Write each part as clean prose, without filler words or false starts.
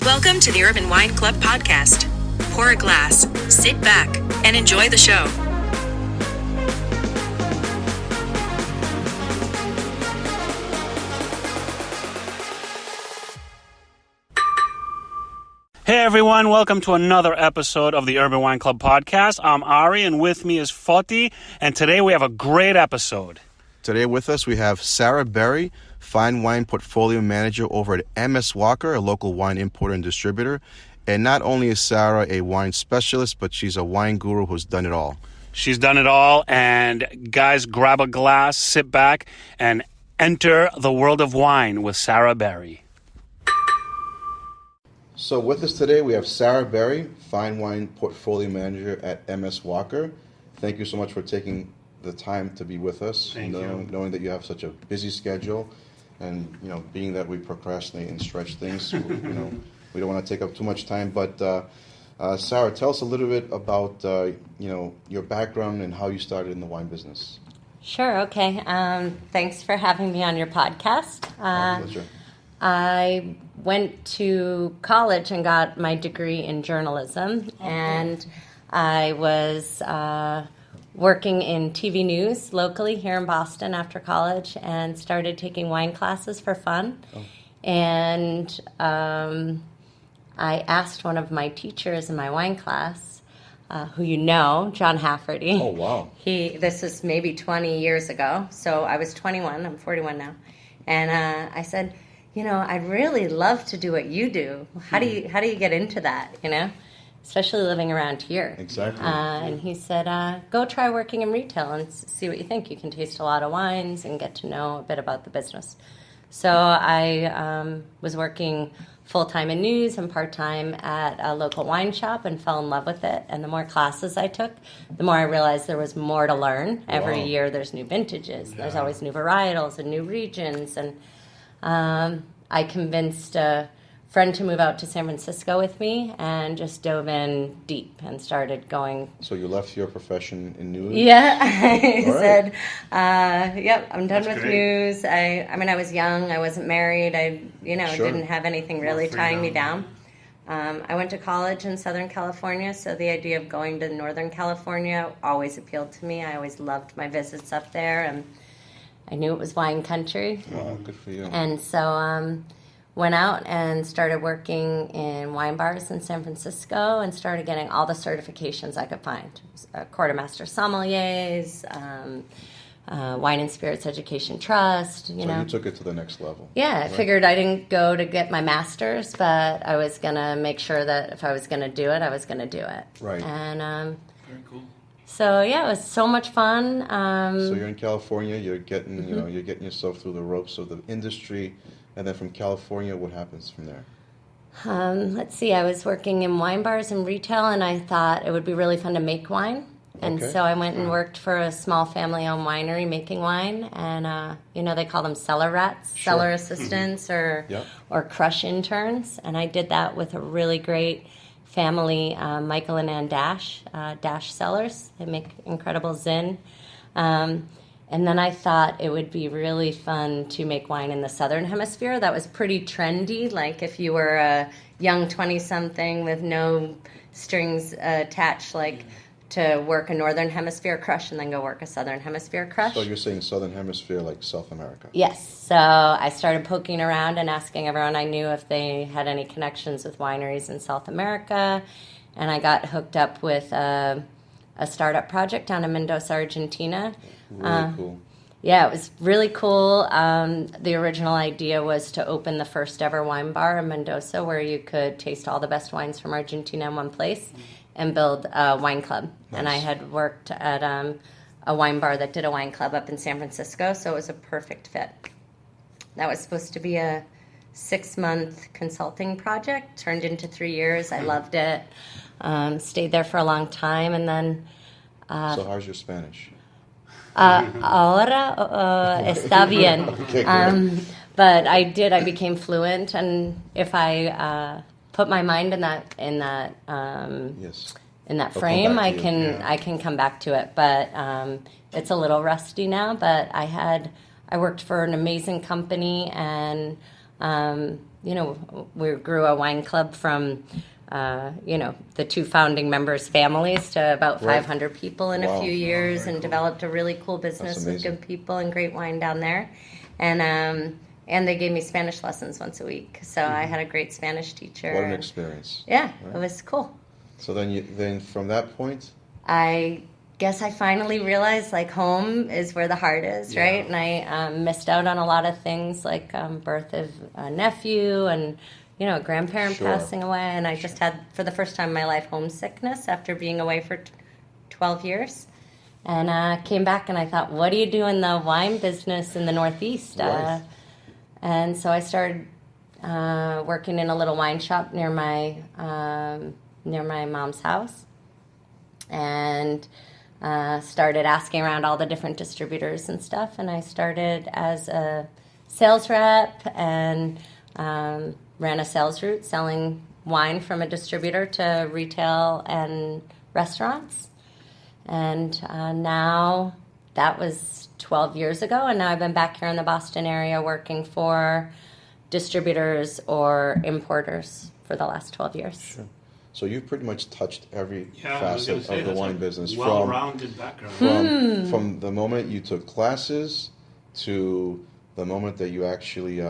Welcome to the Urban Wine Club podcast. Pour a glass, sit back, and enjoy the show. Hey everyone, welcome to another episode of the Urban Wine Club podcast. I'm Ari and with me is Foti, and today we have a great episode. Today with us we have Sarah Berry, Fine Wine Portfolio Manager over at MS Walker, a local wine importer and distributor. And not only is Sarah a wine specialist, but she's a wine guru who's done it all. She's done it all, and guys, grab a glass, sit back, and enter the world of wine with Sarah Berry. So with us today we have Sarah Berry, Fine Wine Portfolio Manager at MS Walker. Thank you so much for taking the time to be with us, knowing that you have such a busy schedule, and being that we procrastinate and stretch things, we don't want to take up too much time. But Sarah, tell us a little bit about your background and how you started in the wine business. Sure. Okay. Thanks for having me on your podcast. Pleasure. I went to college and got my degree in journalism, and I was working in TV news locally here in Boston after college, and started taking wine classes for fun. And I asked one of my teachers in my wine class, who John Hafferty. Oh, wow. This is maybe 20 years ago, so I was 21, I'm 41 now. And I said, I'd really love to do what you do. How do you get into that, especially living around here? Exactly. And he said, go try working in retail and see what you think. You can taste a lot of wines and get to know a bit about the business. So I was working full-time in news and part-time at a local wine shop and fell in love with it. And the more classes I took, the more I realized there was more to learn. Every year there's new vintages. There's always new varietals and new regions. And I convinced a friend to move out to San Francisco with me and just dove in deep and started going. So you left your profession in news? Yeah, I All said, yep, I'm done with great. news. I was young, I wasn't married, I Sure. didn't have anything really tying me down. I went to college in Southern California, so the idea of going to Northern California always appealed to me. I always loved my visits up there, and I knew it was wine country. Oh, good for you. And so went out and started working in wine bars in San Francisco and started getting all the certifications I could find. Quartermaster sommeliers, Wine and Spirits Education Trust, So you took it to the next level. Yeah, I figured I didn't go to get my master's, but I was going to make sure that if I was going to do it, I was going to do it. Right. And Very cool. so, yeah, it was so much fun. So you're in California, you're getting, you're getting yourself through the ropes of the industry, and then from California, what happens from there? Let's see, I was working in wine bars and retail, and I thought it would be really fun to make wine. And Okay. so I went and worked for a small family-owned winery making wine, and they call them cellar rats, Sure. cellar assistants, or Yep. or crush interns. And I did that with a really great family, Michael and Ann Dash, Dash Cellars. They make incredible zin. And then I thought it would be really fun to make wine in the Southern Hemisphere. That was pretty trendy. Like if you were a young 20-something with no strings attached, to work a Northern Hemisphere crush and then go work a Southern Hemisphere crush. So you're saying Southern Hemisphere, like South America? Yes. So I started poking around and asking everyone I knew if they had any connections with wineries in South America. And I got hooked up with a startup project down in Mendoza, Argentina. Really cool. Yeah, it was really cool. The original idea was to open the first ever wine bar in Mendoza where you could taste all the best wines from Argentina in one place and build a wine club. Nice. And I had worked at a wine bar that did a wine club up in San Francisco, so it was a perfect fit. That was supposed to be a 6-month consulting project, turned into 3 years. I loved it. Stayed there for a long time, and then... So how's your Spanish? Ahora está bien. Okay, good. But I became fluent, and if I put my mind in that Yes. in that I'll come frame, back I to you, can yeah. I can come back to it. But it's a little rusty now. But I worked for an amazing company, and we grew a wine club from, the two founding members' families to about Right. 500 people in a Wow. few years, very and cool. developed a really cool business with amazing. good people and great wine down there. And they gave me Spanish lessons once a week. So I had a great Spanish teacher. What an experience. Yeah, Right. it was cool. So then from that point, I guess I finally realized like home is where the heart is, Yeah. right? And I missed out on a lot of things like birth of a nephew and a grandparent Sure. passing away, and I just had for the first time in my life homesickness after being away for 12 years. And came back and I thought, what do you do in the wine business in the Northeast? Right. And so I started working in a little wine shop near my mom's house, and started asking around all the different distributors and stuff. And I started as a sales rep and ran a sales route selling wine from a distributor to retail and restaurants. And now that was 12 years ago, and now I've been back here in the Boston area working for distributors or importers for the last 12 years. Sure. So you've pretty much touched every Yeah, I was gonna facet say, of the that's wine a business, well-rounded background. from the moment you took classes to the moment that you actually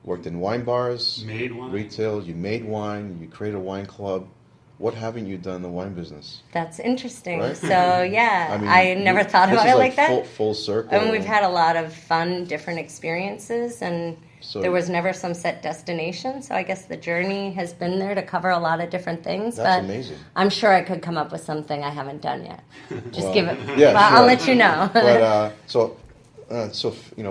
worked in wine bars, Made wine. retail, you made wine, you created a wine club. What haven't you done in the wine business? That's interesting. Right? So yeah, mean, I never thought this about is it like that. Full circle. And we've had a lot of fun, different experiences, and So- there was never some set destination. So I guess the journey has been there to cover a lot of different things. That's but amazing. I'm sure I could come up with something I haven't done yet. Just Well, give it. yeah, well, sure. I'll let you know. But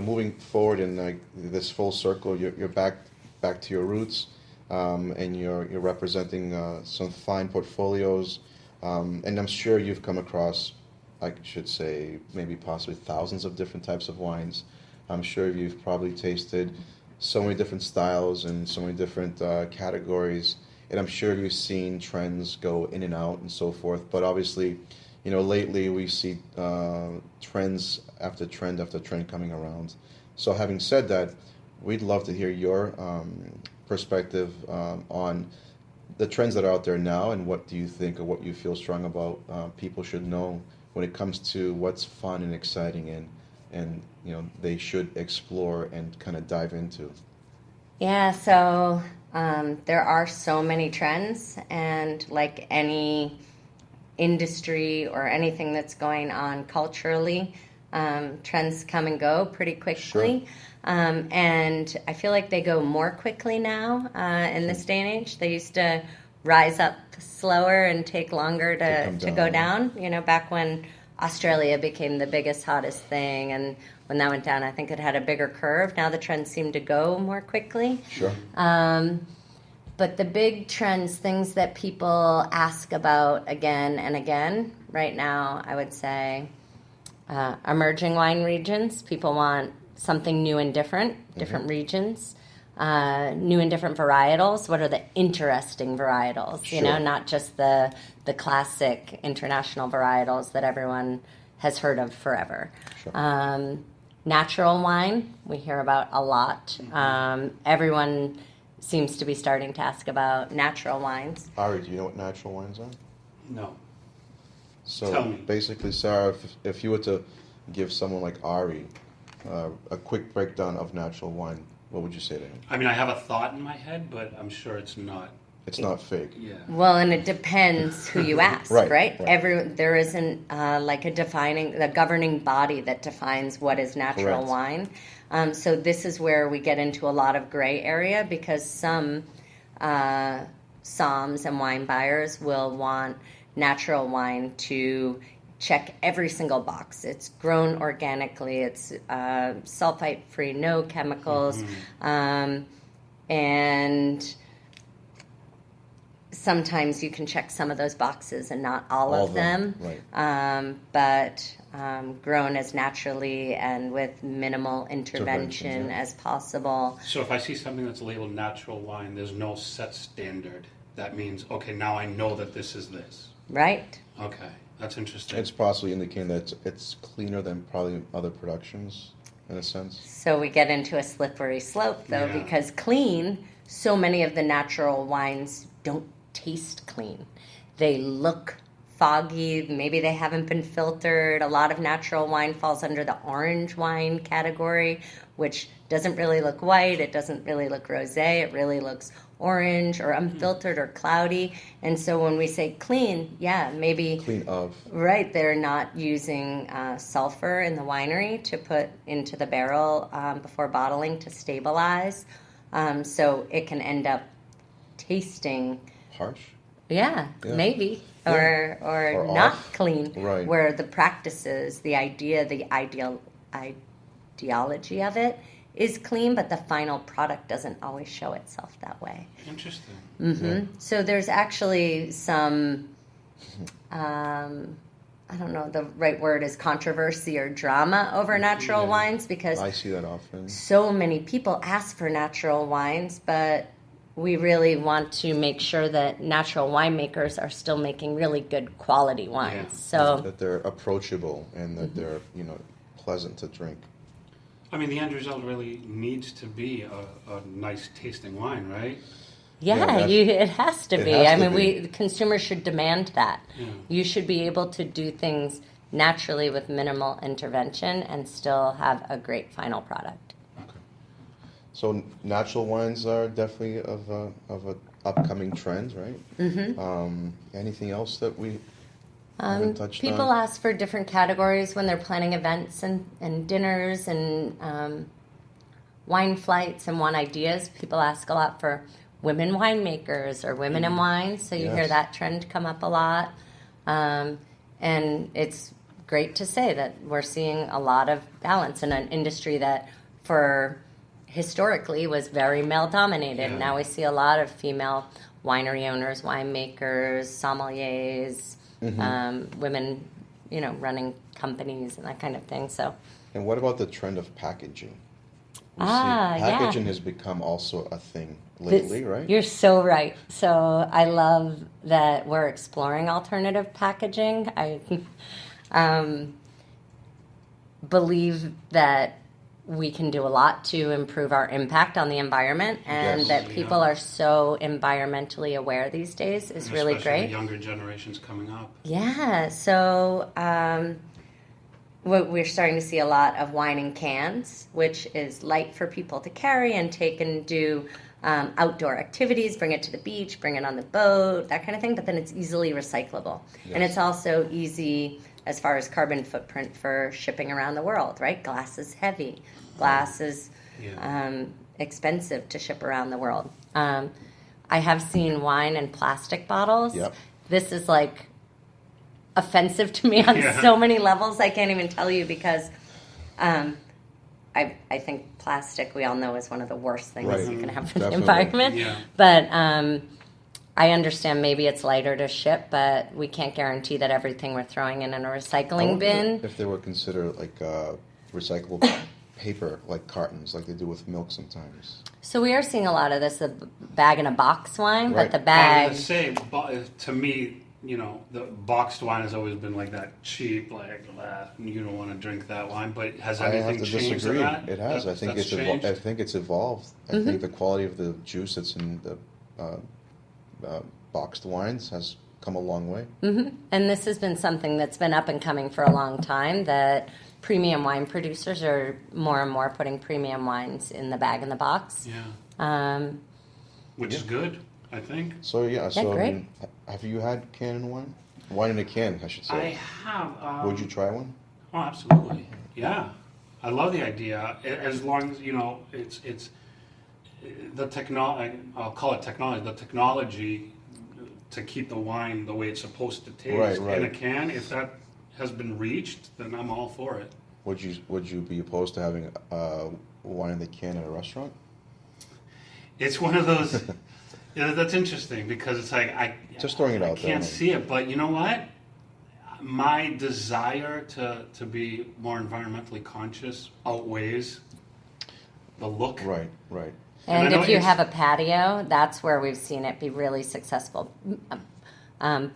moving forward in this full circle, you're back to your roots, and you're representing some fine portfolios, and I'm sure you've come across, I should say, maybe possibly thousands of different types of wines. I'm sure you've probably tasted so many different styles and so many different categories, and I'm sure you've seen trends go in and out and so forth. But obviously, lately we see trends after trend after trend coming around. So having said that, we'd love to hear your perspective on the trends that are out there now, and what do you think, or what you feel strong about people should know when it comes to what's fun and exciting and they should explore and kind of dive into. Yeah, so there are so many trends, and like any industry or anything that's going on culturally, trends come and go pretty quickly. And I feel like they go more quickly now in this day and age. They used to rise up slower and take longer to go down. Back when Australia became the biggest, hottest thing, and when that went down, I think it had a bigger curve. Now the trends seem to go more quickly. Sure. But the big trends, things that people ask about again and again right now, I would say emerging wine regions. People want something new and different regions, new and different varietals. What are the interesting varietals? Sure. Not just the classic international varietals that everyone has heard of forever. Sure. Natural wine, we hear about a lot. Everyone seems to be starting to ask about natural wines. Ari, do you know what natural wines are? No. So Tell me. basically, Sarah, if you were to give someone like Ari a quick breakdown of natural wine, what would you say to him? I mean, I have a thought in my head, but I'm sure it's not. It's not fake. Yeah. Well, and it depends who you ask, Right, right? right. There isn't like the governing body that defines what is natural Correct. wine. So this is where we get into a lot of gray area, because some somms and wine buyers will want natural wine to check every single box. It's grown organically. It's sulfite-free, no chemicals, and sometimes you can check some of those boxes and not all of them. Right. But grown as naturally and with minimal intervention yeah. as possible. So if I see something that's labeled natural wine, there's no set standard. That means, okay, now I know that this is this. Right. Okay, that's interesting. It's possibly indicating that it's cleaner than probably other productions. in a sense. So we get into a slippery slope, though, Yeah. because clean, so many of the natural wines don't taste clean. They look foggy. Maybe they haven't been filtered. A lot of natural wine falls under the orange wine category, which doesn't really look white. It doesn't really look rosé. It really looks orange or unfiltered or cloudy. And so when we say clean, yeah, maybe Clean of. right, they're not using sulfur in the winery to put into the barrel before bottling to stabilize. So it can end up tasting, Harsh. yeah. Maybe, or Or not off. clean. Right. Where the practices, the ideology of it is clean, but the final product doesn't always show itself that way. Interesting. Yeah. So there's actually some, I don't know, the right word is controversy or drama over natural wines, because I see that often. so many people ask for natural wines, but we really want to make sure that natural winemakers are still making really good quality wines. Yeah. So That they're approachable and that they're, pleasant to drink. I mean, the end result really needs to be a nice tasting wine, right? yeah, it has to it be. has I to mean, be. the consumers should demand that. Yeah. You should be able to do things naturally with minimal intervention and still have a great final product. Okay. So natural wines are definitely of a upcoming trend, right? Mm-hmm. Anything else that we haven't touched People on? ask for different categories when they're planning events and dinners and wine flights and want ideas. People ask a lot for women winemakers or women in wine, so you hear Yes. that trend come up a lot. And it's great to say that we're seeing a lot of balance in an industry that for historically was very male dominated. Yeah. Now we see a lot of female winery owners, winemakers, sommeliers, women, running companies and that kind of thing. So, And what about the trend of packaging? We yeah. packaging has become also a thing lately, right? You're so right. So I love that we're exploring alternative packaging. I believe that we can do a lot to improve our impact on the environment, and Yes. that people are so environmentally aware these days is really Especially great. the younger generations coming up. Yeah, so we're starting to see a lot of wine in cans, which is light for people to carry and take and do outdoor activities, bring it to the beach, bring it on the boat, that kind of thing, but then it's easily recyclable. And Yes. it's also easy as far as carbon footprint for shipping around the world, right? Glass is heavy. Glass is expensive to ship around the world. I have seen wine in plastic bottles. Yep. This is like offensive to me on so many levels. I can't even tell you, because I think plastic, we all know, is one of the worst things Right. you can have for the Definitely. environment. Yeah. But I understand maybe it's lighter to ship, but we can't guarantee that everything we're throwing in a I recycling wonder bin. if they would consider like recyclable paper, like cartons, like they do with milk sometimes. So we are seeing a lot of this, the bag in a box wine, Right. but the I was bag. gonna say, to me, the boxed wine has always been like that cheap, like you don't want to drink that wine. But has I have anything to changed disagree. in that? It has. I think That's it's changed? I think it's evolved. I think the quality of the juice that's in the boxed wines has come a long way. And this has been something that's been up and coming for a long time, that premium wine producers are more and more putting premium wines in the bag in the box. Yeah, which is good, I think. So so I great. mean, have you had canned wine? Wine in a can, I should I say. have. Would you try one? Oh, absolutely. Yeah, I love the idea. As long as it's the technology. I'll call it technology. The technology to keep the wine the way it's supposed to taste Right. in a can. If that has been reached, then I'm all for it. Would you be opposed to having wine in the can at a restaurant? It's one of those. That's interesting, because it's like Just throwing it I out there. can't see it, but you know what? My desire to be more environmentally conscious outweighs the look. Right. And And I know if you it's- have a patio, that's where we've seen it be really successful.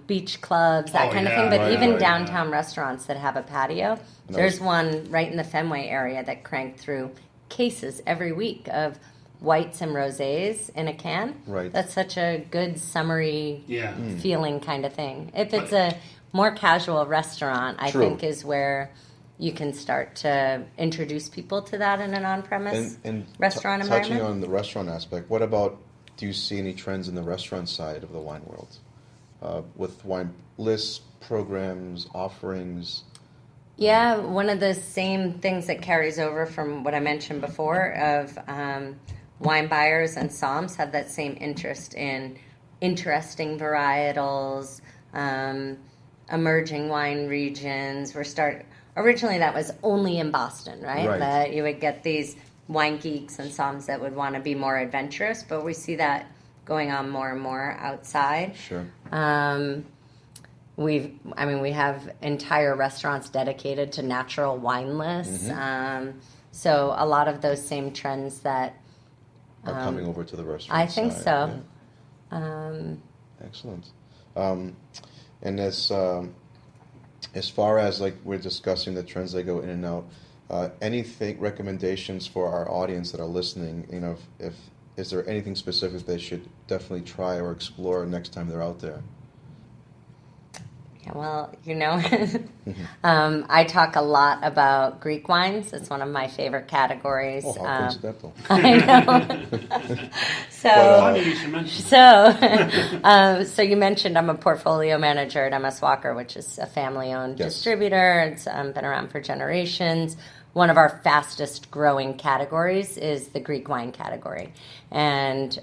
beach clubs, that Oh, kind of yeah, thing. But right, even right, downtown restaurants that have a patio, there's one right in the Fenway area that cranked through cases every week of whites and rosés in a can. Right. That's such a good summery Yeah. feeling kind of thing. If it's a more casual restaurant, I True. think is where you can start to introduce people to that in an on-premise And restaurant touching environment. on the restaurant aspect, what about, do you see any trends in the restaurant side of the wine world? With wine lists, programs, offerings? Yeah, one of the same things that carries over from what I mentioned before of wine buyers and somms have that same interest in interesting varietals, emerging wine regions. Originally that was only in Boston, right? Right. That you would get these wine geeks and somms that would want to be more adventurous, but we see that going on more and more outside. Sure. We have entire restaurants dedicated to natural wine lists. So a lot of those same trends that Are coming over to the restaurant I think side, so. yeah. Excellent. And as far as like we're discussing the trends that go in and out, anything recommendations for our audience that are listening? You know, if is there anything specific they should definitely try or explore next time they're out there? Yeah, well, I talk a lot about Greek wines. It's one of my favorite categories. Oh, how coincidental. I know. So, Funny you should mention that. so you mentioned I'm a portfolio manager at MS Walker, which is a family-owned Yes. distributor. It's been around for generations. One of our fastest growing categories is the Greek wine category, and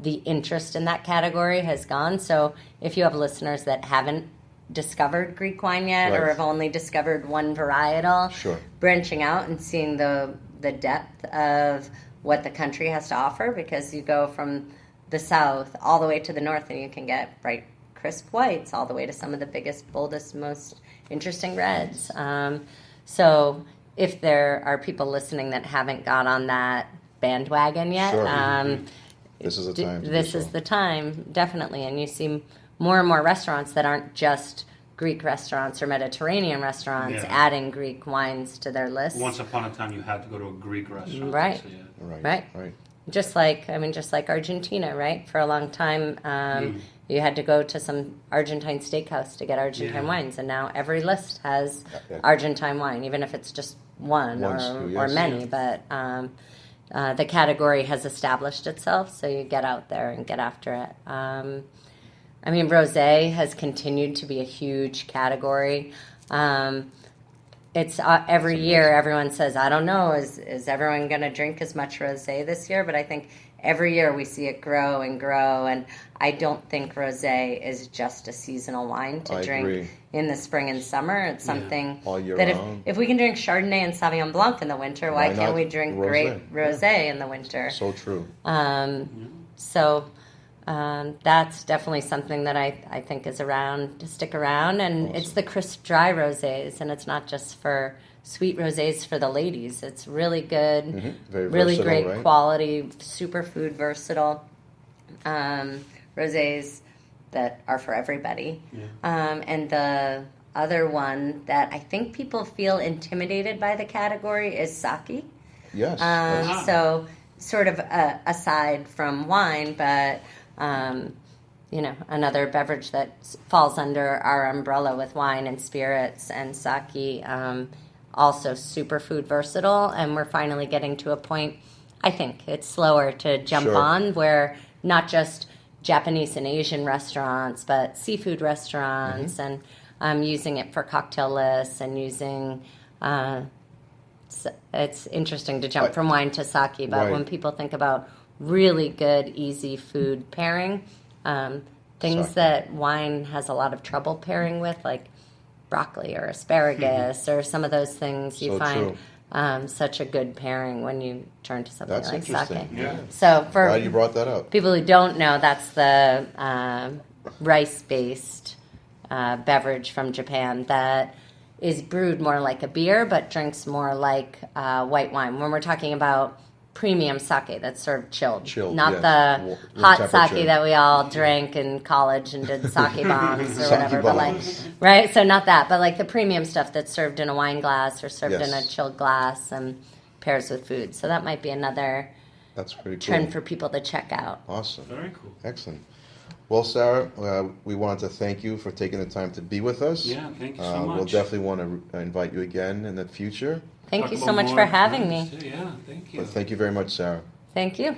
the interest in that category has gone. So if you have listeners that haven't discovered Greek wine yet, Right. or have only discovered one varietal, Sure. branching out and seeing the depth of what the country has to offer, because you go from the south all the way to the north and you can get bright crisp whites all the way to some of the biggest, boldest, most interesting reds. So if there are people listening that haven't got on that bandwagon yet, Sure. This is the time. to do this so. is the time, definitely. And you see more and more restaurants that aren't just Greek restaurants or Mediterranean restaurants Yeah. adding Greek wines to their list. Once upon a time, you had to go to a Greek restaurant. Right. To see it. Right. Right. Just like Argentina, right? For a long time, you had to go to some Argentine steakhouse to get Argentine Yeah. wines, and now every list has Yeah. Argentine wine, even if it's just one One or, SKU, or yes. many. But the category has established itself, so you get out there and get after it. Rosé has continued to be a huge category. It's every year everyone says, I don't know, is everyone going to drink as much rosé this year? But I think every year we see it grow and grow, and I don't think rosé is just a seasonal wine to I drink agree. in the spring and summer. It's something All year that round. if we can drink Chardonnay and Sauvignon Blanc in the winter, why Why can't not we drink rosé? great rosé in the winter? So true. So that's definitely something that I think is around to stick around. And it's the crisp, dry rosés, and it's not just for sweet rosés for the ladies. It's really good, Very really versatile, great right? quality, super food versatile rosés that are for everybody. And the other one that I think people feel intimidated by the category is sake. Yes. So sort of aside from wine, but another beverage that falls under our umbrella with wine and spirits and sake, also super food versatile. And we're finally getting to a point, I think it's slower to jump Sure. on, where not just Japanese and Asian restaurants, but seafood restaurants, and using it for cocktail lists and using... it's interesting to jump from wine to sake, but Right. when people think about really good, easy food pairing, things Sake. that wine has a lot of trouble pairing with, like broccoli or asparagus or some of those things, you So find true. such a good pairing when you turn to something That's like sake. interesting. Yeah. So for Glad you brought that up. people who don't know, that's the rice-based beverage from Japan that is brewed more like a beer, but drinks more like white wine. When we're talking about premium sake that's served chilled, Chilled, not yes. the Room hot temperature. sake that we all drank in college and did sake bombs or Sake whatever. But like, bombs. right? So not that, but like the premium stuff that's served in a wine glass or served in a Yes. chilled glass and pairs with food. So that might be another That's pretty cool. trend for people to check out. Awesome. Very cool. Excellent. Well, Sarah, we wanted to thank you for taking the time to be with us. Yeah, thank you so much. We'll definitely want to invite you again in the future. Thank Talk you about so much more for having times, me. too. Yeah, thank you. But thank you very much, Sarah. Thank you.